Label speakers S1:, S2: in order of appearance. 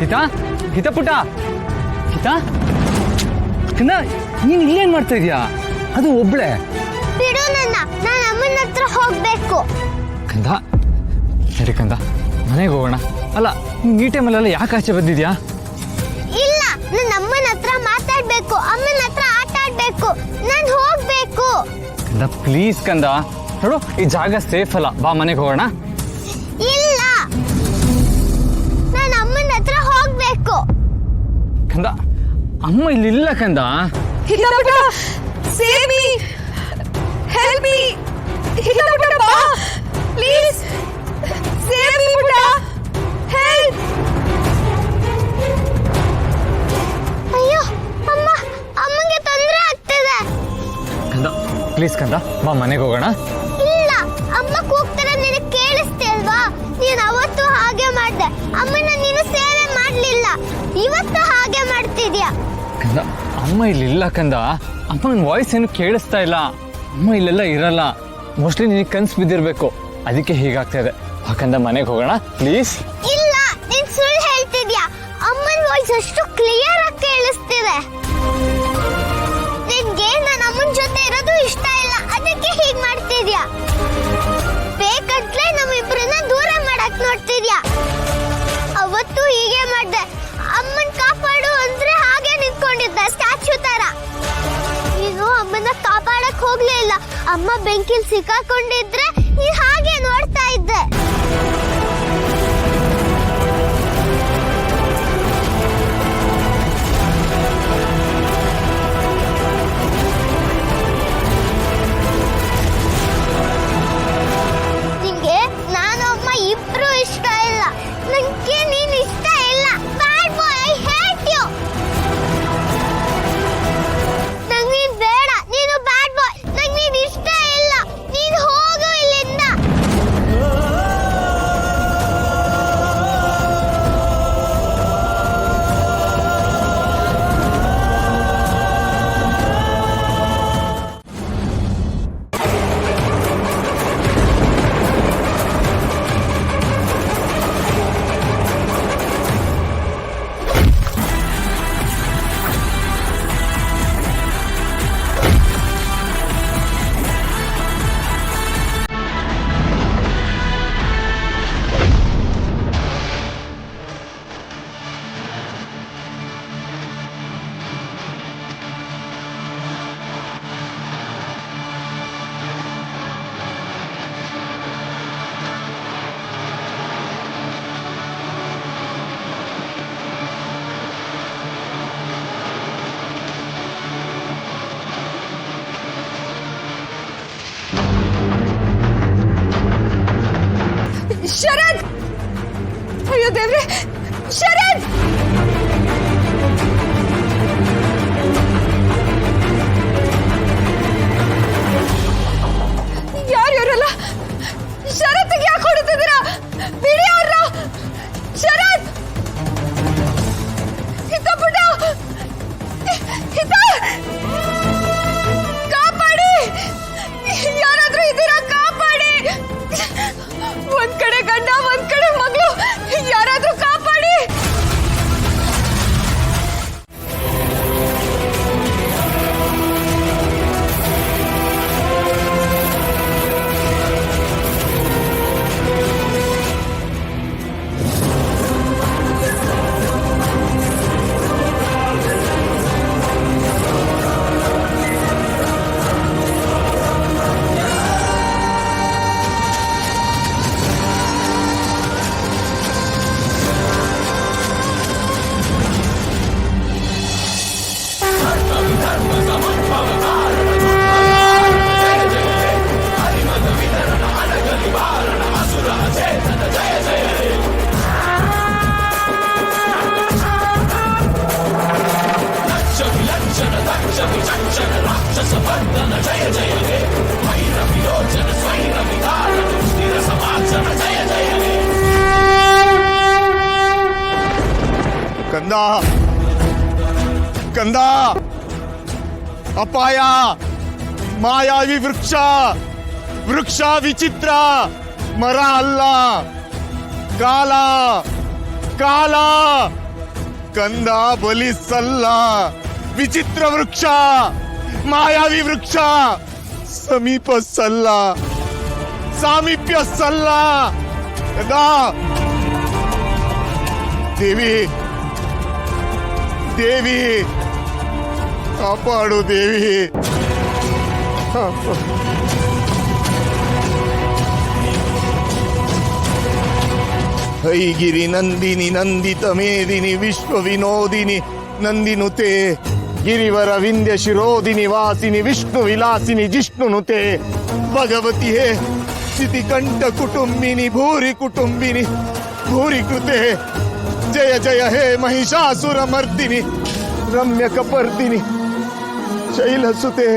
S1: ಹಿತಾ ಹಿತ ಪುಟ ಹಿತಾ ಕಂದ ನೀನ್ ಇಲ್ಲೇನ್ ಮಾಡ್ತಾ ಇದೀಯಾ ಅದು ಒಬ್ಳೆ
S2: ಬಿಡು ನನ್ನ ನಾನು ಅಮ್ಮನ ಹತ್ರ ಹೋಗ್ಬೇಕು
S1: ಕಂದ ಸರಿ ಕಂದ ಮನೆಗೆ ಹೋಗೋಣ ಅಲ್ಲ ಈ ಟೈಮಲ್ಲೆಲ್ಲ ಯಾಕೆ ಆಚೆ ಬಂದಿದ್ಯಾ
S2: ಇಲ್ಲ ನನ್ನ ಅಮ್ಮನ ಹತ್ರ ಮಾತಾಡ್ಬೇಕು ಅಮ್ಮನ ಹತ್ರ ಆಟ ಆಡ್ಬೇಕು ನಾನು ಹೋಗ್ಬೇಕು
S1: ಕಂದ ಪ್ಲೀಸ್ ಕಂದ ನೋಡು ಈ ಜಾಗ ಸೇಫ್ ಅಲ್ಲ ಬಾ ಮನೆಗೆ ಹೋಗೋಣ
S2: ಇಲ್ಲ ನಾನು ಅಮ್ಮನ ಹತ್ರ ಹೋಗ್ಬೇಕು
S1: ಕಂದ ಅಮ್ಮ ಇಲ್ಲಿಲ್ಲ ಕಂದ
S3: ಹಿತಪುಟ ಸೇವ್ ಮೀ ಹೆಲ್ಪ್ ಮೀ ಹಿತಪುಟ ಬಾ ಪ್ಲೀಸ್ ಸೇವ್ ಮೀ ಪುಟ ಹೆಲ್ಪ್
S2: ಅಯ್ಯೋ ಅಮ್ಮ ಅಮ್ಮಂಗೆ ತೊಂದರೆ ಆಗ್ತಿದೆ
S1: ಕಂದ ಪ್ಲೀಸ್ ಕಂದ ಬಾ ಮನೆಗೆ ಹೋಗೋಣ
S2: ಇಲ್ಲ ಅಮ್ಮ ಕೂಗ್ತಾರೆ ನಿನಗೆ ಕೇಳಿಸ್ತಿಲ್ವಾ ನೀನು ಅವತ್ತು ಹಾಗೆ ಮಾಡ್ದೆ ಅಮ್ಮನ ನೀನು ಸೇವೆ ಮಾಡ್ಲಿಲ್ಲ ಇವತ್ತು ಹಾಗೆ ಮಾಡ್ತಿದ್ಯಾ
S1: ಕಂದ ಅಮ್ಮ ಇಲ್ಲಿಲ್ಲ ಕಂದ ಅಮ್ಮನ ವಾಯ್ಸ್ ಏನು ಕೇಳಿಸ್ತಾ ಇಲ್ಲ ಅಮ್ಮ ಇಲ್ಲೆಲ್ಲ ಇರಲ್ಲ ಮೋಸ್ಟ್ಲಿ ನಿನಗೆ ಕನ್ಸು ಬಿದ್ದಿರ್ಬೇಕು ಅದಕ್ಕೆ ಹೀಗಾಗ್ತಾ ಇದೆ ಯಾಕಂದ ಮನೆಗೆ ಹೋಗೋಣ ಪ್ಲೀಸ್
S2: ಇಲ್ಲ ನೀನ್ ಸುಳ್ಳು ಹೇಳ್ತಿದ್ಯಾ ಅಮ್ಮನ ವಾಯ್ಸ್ ಅಷ್ಟು ಕ್ಲಿಯರ್ ಆಗಿ ಕೇಳಿಸ್ತಿದೆ ನಿನ್ಗೆ ನನ್ನ ಅಮ್ಮನ ಜೊತೆ ಇರೋದು ಇಷ್ಟ ಇಲ್ಲ ಅದಕ್ಕೆ ಹೀಗ್ ಮಾಡ್ತಿದ್ಯಾ ಬೇಕಂತಲೇ ನಮ್ಮಿಬ್ರನ್ನ ದೂರ ಮಾಡಕ್ ನೋಡ್ತಿದ್ಯಾ ಅವತ್ತು ಹೀಗೆ ಮಾಡ್ದೆ ಅಮ್ಮನ್ ಕಾಪಾಡು ಅಂದ್ರೆ ಹಾಗೆ ನಿಂತ್ಕೊಂಡಿದ್ದೆ ಸ್ಟ್ಯಾಚ್ಯೂ ತರ ನೀನು ಅಮ್ಮನ ಕಾಪಾಡಕ್ ಹೋಗ್ಲೇ ಇಲ್ಲ ಅಮ್ಮ ಬೆಂಕಿಲ್ ಸಿಕ್ಕಾಕೊಂಡಿದ್ರೆ ನೀ ಹಾಗೆ ನೋಡ್ತಾ ಇದ್ದೆ ನಿಂಗೆ ನಾನು ಅಮ್ಮ ಇಬ್ರು ಇಷ್ಟ ಇಲ್ಲ ನಂಗೆ ನೀನ್ ಇಷ್ಟ ಇಲ್ಲ ಬ್ಯಾಡ್ ಬಾಯ್ ಐ ಹೇಟ್ ಯು ನಂಗೆ ನೀನ್ ಬೇಡ ನೀನು ಬ್ಯಾಡ್ ಬಾಯ್ ನಂಗೆ ನೀನ್ ಇಷ್ಟ ಇಲ್ಲ ನೀನ್ ಹೋಗು ಇಲ್ಲಿಂದ
S3: ಶರದ್ ಅಯ್ಯೋ ದೇವ್ರೆ ಶರದ್ ಯಾರ್ಯಾರಲ್ಲ ಶರತ್ಗೆ ಯಾಕೆ ಹೊಡಿತಿದ್ದೀರಾ ಬಿಡಿ ಅವ್ರನ್ನ ಶರತ್ ಹಿತಪುಟ ಹಿತ ಕಾಪಾಡಿ ಯಾರಾದ್ರೂ ಇದ್ದೀರಾ ಕಾಪಾಡಿ ಒಂದ್ ಕಡೆ ಗಂಡ ಒಂದ್ ಕಡೆ ಮಗಳು ಯಾರಾದ್ರೂ ಕಾಪಾಡಿ
S4: ಕಂದ ಕಂದ ಅಪಾಯ ಮಾಯಾವಿ ವೃಕ್ಷ ವೃಕ್ಷ ವಿಚಿತ್ರ ಮರ ಅಲ್ಲ ಕಾಲ ಕಾಲ ಕಂದ ಬಲಿಸಲ್ಲ. ವಿಚಿತ್ರ ವೃಕ್ಷ, ಮಾಯಾವಿ ವೃಕ್ಷ, ಸಮೀಪ ಸಲ್ಲ, ಸಾಮೀಪ್ಯ ಸಲ್ಲ. ಕಂದ, ದೇವಿ ದೇವಿ ಕಾಪಾಡು ದೇವಿ. ಹೈಗಿರಿ ನಂದಿನಿ ನಂದಿತ ಮೇದಿನಿ ವಿಶ್ವ ವಿನೋದಿನಿ ನಂದಿನುತೆ ಗಿರಿವರ ವಿಂಧ್ಯ ಶಿರೋದಿನಿ ವಾಸಿನಿ ವಿಷ್ಣು ವಿಲಾಸಿನಿ ಜಿಷ್ಣುನುತೆ ಭಗವತಿ ಹೇ ಸ್ಥಿತಿಕಂಠ ಕುಟುಂಬಿನಿ ಭೂರಿ ಕುಟುಂಬಿನಿ ಭೂರಿ ಕೃತೆ ಜಯ ಜಯ ಹೇ ಮಹಿಷಾಸುರ ಮರ್ದಿನಿ ರಮ್ಯ ಕಪರ್ದಿನಿ ಶೈಲಸುತೆ.